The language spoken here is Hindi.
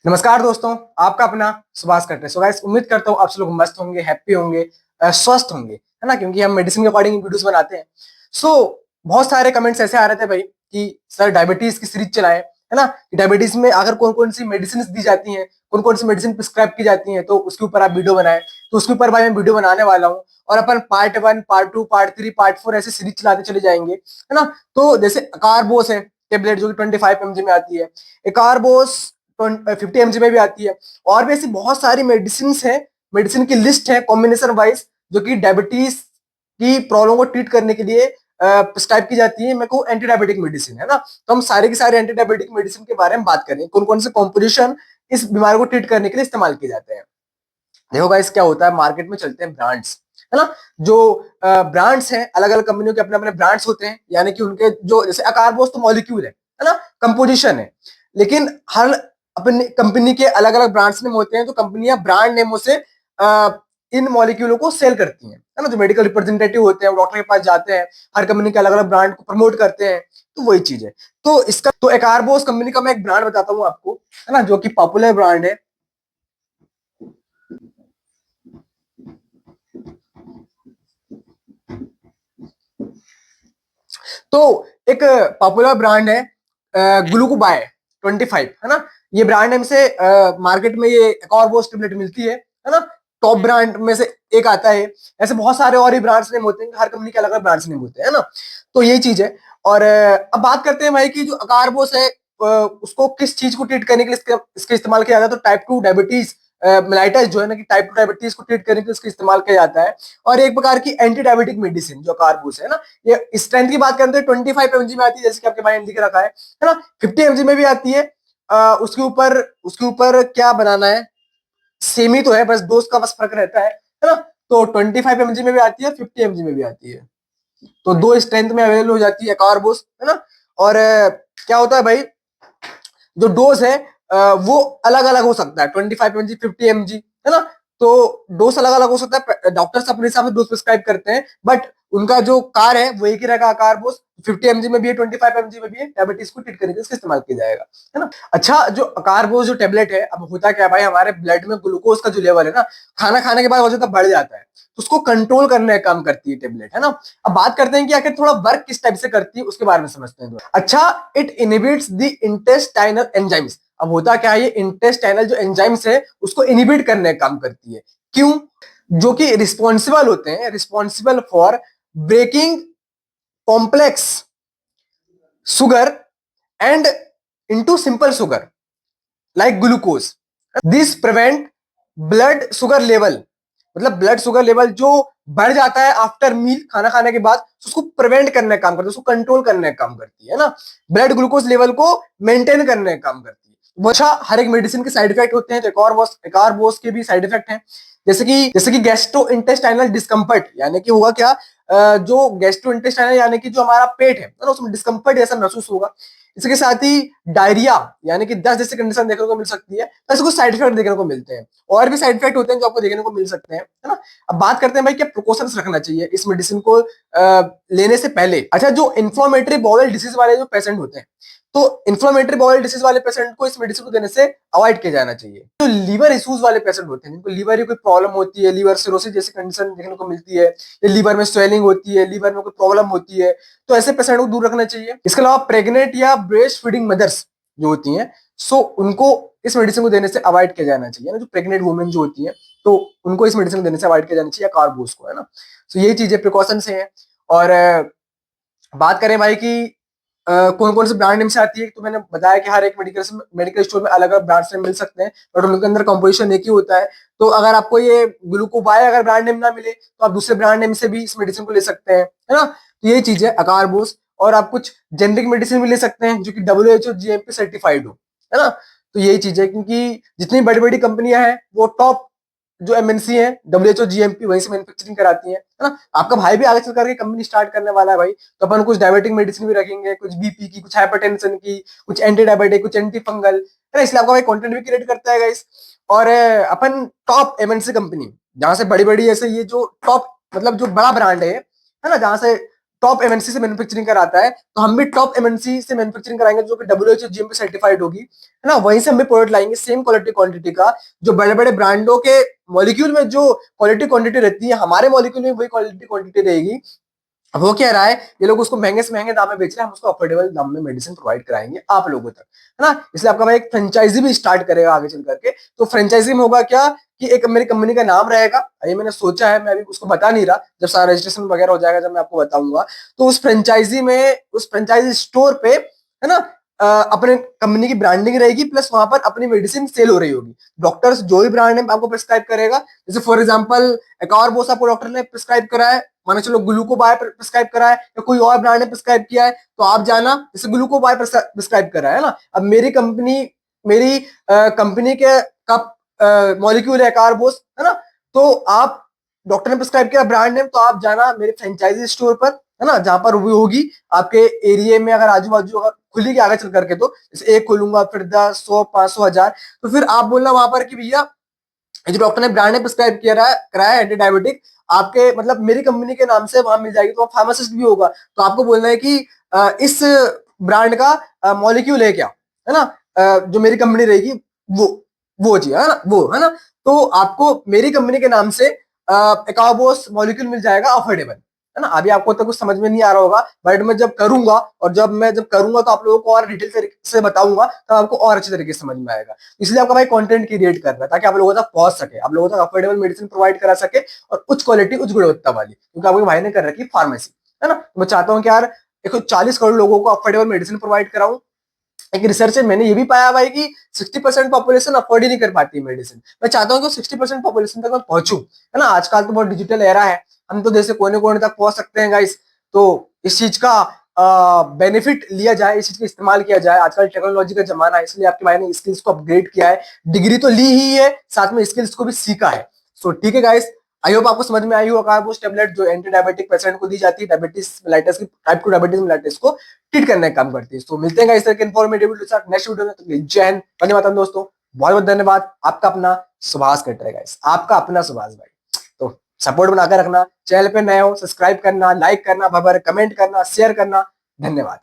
नमस्कार दोस्तों, आपका अपना सुभाष कट सो गाइस, उम्मीद करता हूँ आप सब लोग मस्त होंगे, हैप्पी होंगे, स्वस्थ होंगे, है ना। क्योंकि हम मेडिसिन के अकॉर्डिंग वीडियोस बनाते हैं। सो बहुत सारे कमेंट्स ऐसे आ रहे थे भाई कि सर डायबिटीज की सीरीज चलाएं, है ना। डायबिटीज में अगर कौन कौन सी मेडिसिन दी जाती हैं, कौन कौन सी मेडिसिन प्रिस्क्राइब की जाती हैं, तो उसके ऊपर आप वीडियो बनाएं। तो उसके ऊपर भाई मैं वीडियो बनाने वाला हूँ। और अपन पार्ट 1, पार्ट 2, पार्ट 3, पार्ट 4 ऐसे सीरीज चलाते चले जाएंगे, है ना। तो जैसे अकारबोस है टेबलेट, जो कि 25 mg में आती है। एकारबोस 50 mg में भी आती है। और भी ऐसी बहुत सारी मेडिसिन है, मेडिसिन की लिस्ट है कॉम्बिनेशन वाइज, जो कि डायबिटीज की प्रॉब्लम को ट्रीट करने के लिए प्रिस्क्राइब की जाती है। मैं कहूँ एंटी डायबिटिक मेडिसिन, है ना। तो हम सारे के सारे एंटी डायबिटिक मेडिसिन के बारे में बात करें, कौन कौन से कॉम्पोजिशन इस बीमारी को ट्रीट करने के लिए इस्तेमाल किए जाते हैं। देखो गाइस, क्या होता है, मार्केट में चलते हैं ब्रांड्स, है ना। जो ब्रांड्स हैं, अलग अलग कंपनियों के अपने अपने ब्रांड्स होते हैं, यानी कि उनके जो जैसे अकारबोस तो मॉलिक्यूल है ना, कंपोजिशन है। लेकिन हर अपनी कंपनी के अलग अलग ब्रांड्स नेम होते हैं, तो कंपनियां ब्रांड नेमों से इन मॉलिक्यूलों को सेल करती हैं, है ना। जो मेडिकल रिप्रेजेंटेटिव होते हैं वो डॉक्टर के पास जाते हैं, हर कंपनी के अलग अलग ब्रांड को प्रमोट करते हैं। तो वही चीज है। तो इसका तो एकारबोस कंपनी का मैं एक ब्रांड बताता हूँ आपको, है ना, जो कि पॉपुलर ब्रांड है। तो एक पॉपुलर ब्रांड है ग्लूकोबाय 25, है ना। ये ब्रांड नेम से मार्केट में ये एक और वो टेबलेट मिलती है ना। टॉप ब्रांड में से एक आता है। ऐसे बहुत सारे और ही ब्रांड्स नेम होते हैं, हर कंपनी के अलग अलग ब्रांड्स नेम होते हैं, है ना। तो यही चीज है। और अब बात करते हैं भाई कि जो अकारबोस है उसको किस चीज को ट्रीट करने के लिए इसका इस्तेमाल किया जाता है। तो टाइप 2 डायबिटीज मेलाइटस जो है ना, कि टाइप 2 डायबिटीज को ट्रीट करने के लिए इसका इस्तेमाल किया जाता है। और एक प्रकार की एंटी डायबिटिक मेडिसिन जो अकारबोस है ना, ये स्ट्रेंथ की बात करें तो 25 mg में आती है, जैसे कि आपके भाई ने लिख रखा है ना। 50 mg में भी आती है। उसके ऊपर क्या बनाना है, सेम ही तो है, बस डोज का बस फर्क रहता है ना। तो 25 mg में भी आती है, 50 mg में भी आती है। तो दो स्ट्रेंथ में अवेलेबल हो जाती है कार्बोस, है ना। और क्या होता है भाई, जो डोज है वो अलग अलग हो सकता है, 25 mg, 50 mg, है ना। तो डोज अलग अलग हो सकता है, डॉक्टर्स अपने हिसाब से डोज प्रिस्क्राइब करते हैं, बट उनका जो कार है वो एक ही रहेगा, कार्बोस 50 mg में भी है, 25 mg में भी है। डायबिटीज को ट्रीट करने के लिए इसका इस्तेमाल किया जाएगा, है ना। अच्छा, जो कार्बोस जो टेबलेट है, अब होता क्या है भाई, हमारे ब्लड में ग्लूकोज का जो लेवल है ना, खाना खाने के बाद बहुत ज्यादा बढ़ जाता है, तो उसको कंट्रोल करने का काम करती है टेबलेट, है ना। अब बात करते हैं कि आखिर थोड़ा वर्क किस टाइप से करती है, उसके बारे में समझते हैं। अच्छा, it inhibits the intestinal enzymes. अब होता क्या है, ये इंटेस्टाइनल जो एंजाइम्स है उसको इनहिबिट करने का काम करती है। क्यों? जो कि रिस्पॉन्सिबल होते हैं, responsible for breaking complex sugar and into simple sugar like glucose. This prevent blood sugar level, मतलब ब्लड शुगर लेवल जो बढ़ जाता है आफ्टर मील, खाना खाने के बाद, तो उसको प्रिवेंट करने का काम करती है, उसको कंट्रोल करने का काम करती है ना। ब्लड ग्लूकोज लेवल को मेंटेन करने का काम करती है। वो अच्छा, हर एक मेडिसिन के साइड इफेक्ट होते हैं, तो एक और बोस के भी साइड इफेक्ट हैं। जैसे कि गैस्ट्रो इंटेस्टाइनल डिस्कम्फर्ट, यानी कि होगा क्या, जो गैस्ट्रो इंटेस्टाइनल यानी कि जो हमारा पेट है ना, उसमें डिस्कम्फर्ट जैसा महसूस होगा। इसके साथ ही डायरिया, यानी कि दस्त जैसी कंडीशन देखने को मिल सकती है। तो ऐसे कुछ साइड इफेक्ट देखने को मिलते हैं, और भी साइड इफेक्ट होते हैं जो आपको देखने को मिल सकते हैं, है ना। अब बात करते हैं भाई क्या प्रिकॉशंस रखना चाहिए इस मेडिसिन को लेने से पहले। अच्छा, जो इन्फ्लोमेटरी बाउल डिसीज वाले जो पेशेंट होते हैं, तो इन्फ्लोमेटरी बाउल डिसीज वाले पेशेंट को इस मेडिसिन को देने से अवॉइड किया जाना चाहिए। जो लीवर इश्यूज वाले पेशेंट होते हैं, जिनको लीवर की कोई प्रॉब्लम होती है, लीवर सिरोसिस जैसी कंडीशन देखने को मिलती है, या लीवर में स्वेलिंग होती है, लीवर में कोई प्रॉब्लम होती है, तो ऐसे पेशेंट को दूर रखना चाहिए। इसके अलावा प्रेग्नेंट या ब्रेस्ट फीडिंग मदर्स जो होती हैं, सो उनको इस मेडिसिन को देने से अवॉइड किया जाना चाहिए ना। जो प्रेग्नेंट वुमेन जो होती है, तो उनको इस मेडिसिन को देने से अवॉइड किया जाना चाहिए, कार्बोस को, है ना। तो यही चीजें प्रिकॉशन से है। और बात करें भाई कि कौन कौन से ब्रांड नेम से आती है, तो मैंने बताया कि हर एक मेडिकल स्टोर में अलग अलग ब्रांड नेम मिल सकते हैं, बट उनके अंदर कंपोजिशन एक ही होता है। तो अगर आपको ये ग्लूकोबाय अगर ब्रांड नेम ना मिले, तो आप दूसरे ब्रांड नेम से भी इस मेडिसिन को ले सकते हैं, है ना। तो यही चीज है अकारबोस। और आप कुछ जेनरिक मेडिसिन भी ले सकते हैं जो कि WHO GMP सर्टिफाइड हो, है ना। तो यही चीज है, क्योंकि जितनी बड़ी बड़ी कंपनियां हैं वो टॉप जो MNC है, WHO GMP वहीं से मैन्युफैक्चरिंग कराती है ना। आपका भाई भी आगे चल करके कंपनी स्टार्ट करने वाला है भाई, तो अपन कुछ डायबिटिक मेडिसिन भी रखेंगे, कुछ बीपी की, कुछ हाइपरटेंशन की, कुछ एंटी डायबिटिक, कुछ एंटी फंगल, है ना। इसलिए आपका भाई कंटेंट भी क्रिएट करता है गाइस। और अपन टॉप MNC कंपनी, जहां से बड़ी बड़ी ऐसे ये जो टॉप मतलब जो बड़ा ब्रांड है ना, जहां से टॉप एमएनसी से मैन्युफैक्चरिंग कराता है, तो हम भी टॉप एमएनसी से मैन्युफैक्चरिंग कराएंगे जो कि डब्ल्यूएचओ जीएमपी सर्टिफाइड होगी, है ना। वहीं से हम भी प्रोडक्ट लाएंगे सेम क्वालिटी क्वांटिटी का। जो बड़े बड़े ब्रांडों के मॉलिक्यूल में जो क्वालिटी क्वांटिटी रहती है, हमारे मॉलिक्यूल में वही क्वालिटी क्वांटिटी रहेगी। अब वो क्या रहा है, ये लोग उसको महंगे से महंगे दाम में बेच रहे हैं, हम उसको अफोर्डेबल दाम में मेडिसिन प्रोवाइड कराएंगे आप लोगों तक, है ना। इसलिए आपका भाई एक फ्रेंचाइजी भी स्टार्ट करेगा आगे चल करके। तो फ्रेंचाइजी में होगा क्या कि एक मेरी कंपनी का नाम रहेगा, ये मैंने सोचा है, मैं अभी उसको बता नहीं रहा, जब सारा रजिस्ट्रेशन वगैरह हो जाएगा जब मैं आपको बताऊंगा। तो उस फ्रेंचाइजी में, उस फ्रेंचाइजी स्टोर पे, है ना, अपने कंपनी की ब्रांडिंग रहेगी, प्लस वहां पर अपनी मेडिसिन सेल हो रही होगी। डॉक्टर्स जो भी ब्रांड नेम आपको प्रिस्क्राइब करेगा, जैसे फॉर एग्जांपल एक और बोस आपको डॉक्टर ने प्रिस्क्राइब करा है, माने चलो ग्लूकोबाय प्रिस्क्राइब करा है, या कोई और ब्रांड ने प्रिस्क्राइब किया है, तो आप जाना, जैसे ग्लूकोबाय प्रिस्क्राइब करा है ना। अब मेरी कंपनी के का मॉलिक्यूल है कार्बोस, है ना। तो आप, डॉक्टर ने प्रिस्क्राइब किया ब्रांड नेम, तो आप जाना मेरे फ्रेंचाइजी स्टोर पर, है ना, जहां पर वो होगी आपके एरिया में, अगर आजू बाजू अगर खुलेगी आगे चल करके, तो जैसे एक खोलूंगा, फिर 10, 100, 500, 1000, तो फिर आप बोलना वहां पर कि भैया जो डॉक्टर ने ब्रांड ने प्रिस्क्राइब किया रहा कराया है एंटी डायबिटिक, आपके मतलब मेरी कंपनी के नाम से वहां मिल जाएगी। तो फार्मासिस्ट भी होगा, तो आपको बोलना है कि इस ब्रांड का मॉलिक्यूल है क्या, है ना, जो मेरी कंपनी रहेगी, वो वो जी, है ना, वो, है ना। तो आपको मेरी कंपनी के नाम से एकाबोस मॉलिक्यूल मिल जाएगा अफोर्डेबल, है ना। अभी आपको तो कुछ समझ में नहीं आ रहा होगा, बट मैं जब करूंगा, और जब करूंगा तो आप लोगों को और डिटेल तरीके से बताऊंगा, तब आपको और अच्छे तरीके से समझ में आएगा। इसलिए आपका भाई कंटेंट क्रिएट कर रहा है, ताकि आप लोगों तक पहुंच सके, आप लोगों तक अफोर्डेबल मेडिसिन प्रोवाइड करा सके, और उच्च क्वालिटी, उच्च गुणवत्ता वाली, क्योंकि आपके भाई ने कर रखी फार्मेसी, है ना। तो मैं चाहता हूँ कि यार 140 करोड़ लोगों को अफोर्डेबल मेडिसिन प्रोवाइड कराऊं। एक रिसर्च में मैंने ये भी पाया भाई कि 60% पॉपुलेशन अफोर्ड ही नहीं कर पाती है मेडिसिन। मैं चाहता हूँ कि 60% पॉपुलेशन तक मैं पहुंचूं, है ना। आजकल तो बहुत डिजिटल एरा है, हम तो जैसे कोने कोने तक पहुंच सकते हैं गाइस। तो इस चीज का बेनिफिट लिया जाए, इस चीज का इस्तेमाल किया जाए। आजकल टेक्नोलॉजी का जमाना है, इसलिए आपके भाई ने स्किल्स को अपग्रेड किया है, डिग्री तो ली ही है, साथ में स्किल्स को भी सीखा है। सो ठीक है गाइस, आई होप आपको समझ में आई होगा कार्बोस टेबलेट जो एंटी डायबिटिक पेशेंट को दी जाती है, डायबिटीज मेलाइटिस की, टाइप 2 डायबिटीज मेलाइटिस को ट्रीट करने का काम करती है। तो मिलते हैं इस तरह के इन्फॉर्मेटिव वीडियो के साथ नेक्स्ट वीडियो में। तो जय हिंद, वंदे मातरम दोस्तों, बहुत बहुत धन्यवाद। आपका अपना सुभाष कट रहेगा, आपका अपना सुभाष भाई। तो सपोर्ट बनाकर रखना, चैनल पे नए हो सब्सक्राइब करना, लाइक करना, कमेंट करना, शेयर करना। धन्यवाद।